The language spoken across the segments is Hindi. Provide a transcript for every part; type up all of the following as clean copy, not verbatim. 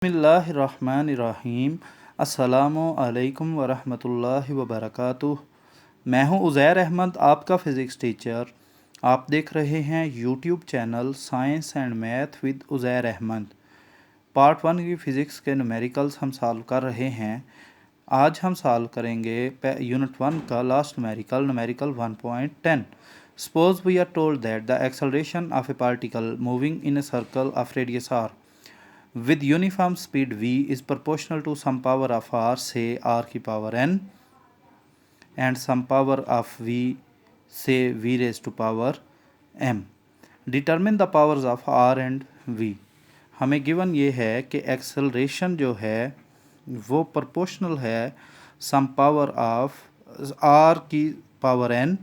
बिस्मिल्लाहिर्रहमानिर्रहीम। अस्सलामु अलैकुम वरहमतुल्लाहि वबरकातुह। मैं हूं उज़ैर अहमद, आपका फ़िज़िक्स टीचर। आप देख रहे हैं YouTube channel science and math with Uzair Ahmed. Part 1 की फ़िज़िक्स के न्यूमेरिकल्स हम सॉल्व कर रहे हैं। आज हम सॉल्व करेंगे यूनिट 1 का last numerical 1.10। Suppose we are told that the acceleration of a particle moving in a circle of radius r with uniform speed v is proportional to some power of r, say r की power n, and some power of v, say v raised to power m. Determine the powers of r and v. हमें गिवन ये है कि एक्सेलरेशन जो है वो प्रोपोर्शनल है सम पावर ऑफ r की पावर n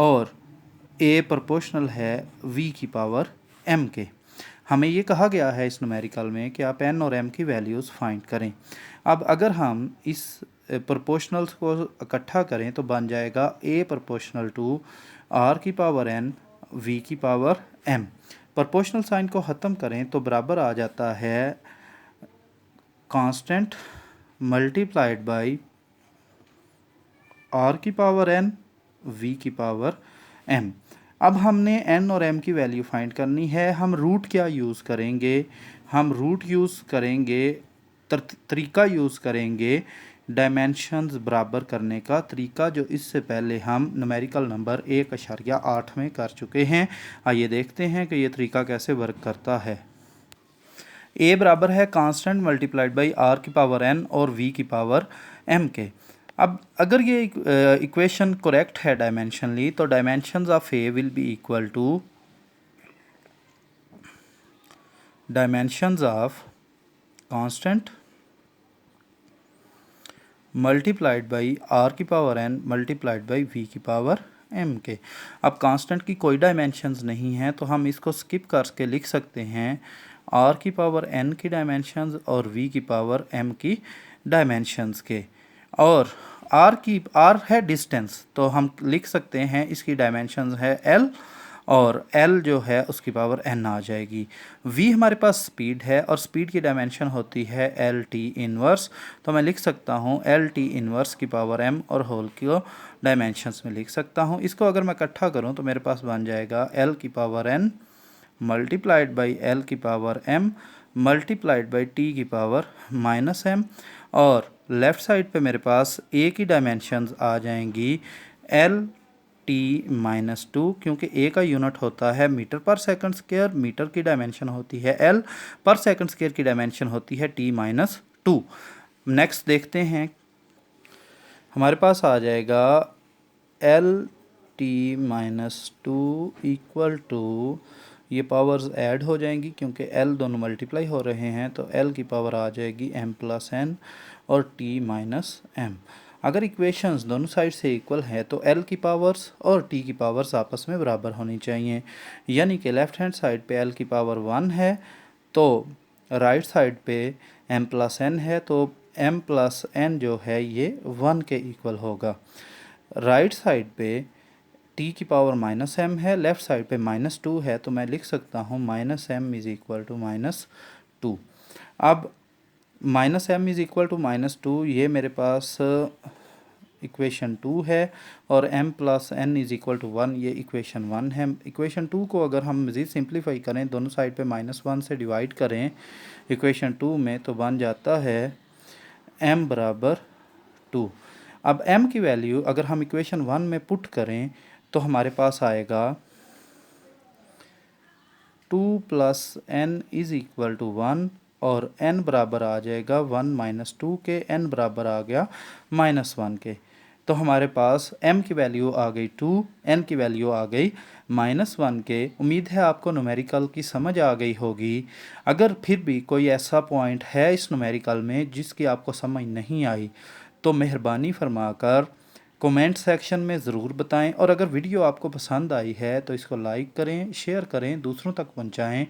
और a प्रोपोर्शनल है v की पावर m के। हमें ये कहा गया है इस न्यूमेरिकल में कि आप n और m की वैल्यूज़ फाइंड करें। अब अगर हम इस प्रोपोर्शनल्स को इकट्ठा करें तो बन जाएगा a प्रोपोर्शनल टू r की पावर n v की पावर m। प्रोपोर्शनल साइन को ख़त्म करें तो बराबर आ जाता है कांस्टेंट मल्टीप्लाइड बाई r की पावर n v की पावर m। अब हमने n और m की वैल्यू फाइंड करनी है। हम रूट क्या यूज़ करेंगे? हम रूट यूज़ करेंगे, तरीका यूज़ करेंगे डायमेंशंस बराबर करने का तरीका, जो इससे पहले हम न्यूमेरिकल नंबर 1.8 में कर चुके हैं। आइए देखते हैं कि ये तरीका कैसे वर्क करता है। a बराबर है कांस्टेंट मल्टीप्लाइड बाई r की पावर n और v की पावर m के। अब अगर ये इक्वेशन करेक्ट है डायमेंशनली, तो dimensions of A will be equal to dimensions of constant multiplied by R की power N multiplied by V की पावर एम के। अब कांस्टेंट की कोई डायमेंशंस नहीं है तो हम इसको स्किप करके लिख सकते हैं आर की पावर एन की डायमेंशंस और वी की पावर एम की डायमेंशंस के। और आर है डिस्टेंस, तो हम लिख सकते हैं इसकी डायमेंशंस है एल और एल जो है उसकी पावर एन आ जाएगी। वी हमारे पास स्पीड है और स्पीड की डायमेंशन होती है एल टी इनवर्स, तो मैं लिख सकता हूँ एल टी इनवर्स की पावर एम और होल को डायमेंशंस में लिख सकता हूँ। इसको अगर मैं इकट्ठा करूँ तो मेरे पास बन जाएगा एल की power N multiplied by L की power M multiplied by T की पावर माइनस एम, और लेफ़्ट साइड पे मेरे पास ए की डायमेंशंस आ जाएंगी एल टी माइनस टू, क्योंकि ए का यूनिट होता है मीटर पर सेकंड स्क्वायर, मीटर की डायमेंशन होती है एल, पर सेकंड स्क्वायर की डायमेंशन होती है टी माइनस टू। नेक्स्ट देखते हैं, हमारे पास आ जाएगा L T minus two equal to, ये पावर्स ऐड हो जाएंगी क्योंकि एल दोनों मल्टीप्लाई हो रहे हैं, तो एल की पावर आ जाएगी एम प्लस एन और टी माइनस एम। अगर इक्वेशंस दोनों साइड से इक्वल है तो एल की पावर्स और टी की पावर्स आपस में बराबर होनी चाहिए, यानी कि लेफ़्ट हैंड साइड पे एल की पावर 1 है तो राइट साइड पे एम प्लस एन है, तो एम प्लस एन जो है ये 1 के इक्वल होगा। राइट साइड पे टी की पावर माइनस एम है, लेफ़्ट साइड पे माइनस टू है, तो मैं लिख सकता हूँ minus M is equal to minus two. अब minus M is equal to minus two, ये मेरे पास इक्वेशन 2 है, और m plus N is equal to 1, ये इक्वेशन 1 है। इक्वेशन 2 को अगर हम मज़ीद सिंप्लीफाई करें, दोनों साइड पे -1 से डिवाइड करें इक्वेशन 2 में, तो बन जाता है m बराबर 2। अब m की वैल्यू अगर हम इक्वेशन 1 में पुट करें तो हमारे पास आएगा 2 plus N is equal to 1 और n बराबर आ जाएगा 1 माइनस 2 के, n बराबर आ गया -1 के। तो हमारे पास m की वैल्यू आ गई 2, n की वैल्यू आ गई -1 के। उम्मीद है आपको न्यूमेरिकल की समझ आ गई होगी। अगर फिर भी कोई ऐसा पॉइंट है इस न्यूमेरिकल में जिसकी आपको समझ नहीं आई तो मेहरबानी फरमाकर कमेंट सेक्शन में ज़रूर बताएं, और अगर वीडियो आपको पसंद आई है तो इसको लाइक करें, शेयर करें, दूसरों तक पहुंचाएं,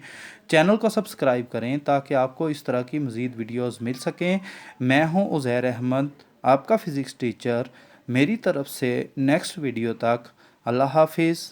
चैनल को सब्सक्राइब करें ताकि आपको इस तरह की मज़ीद वीडियोस मिल सकें। मैं हूं उज़ैर अहमद, आपका फ़िज़िक्स टीचर। मेरी तरफ से नेक्स्ट वीडियो तक अल्लाह हाफिज़।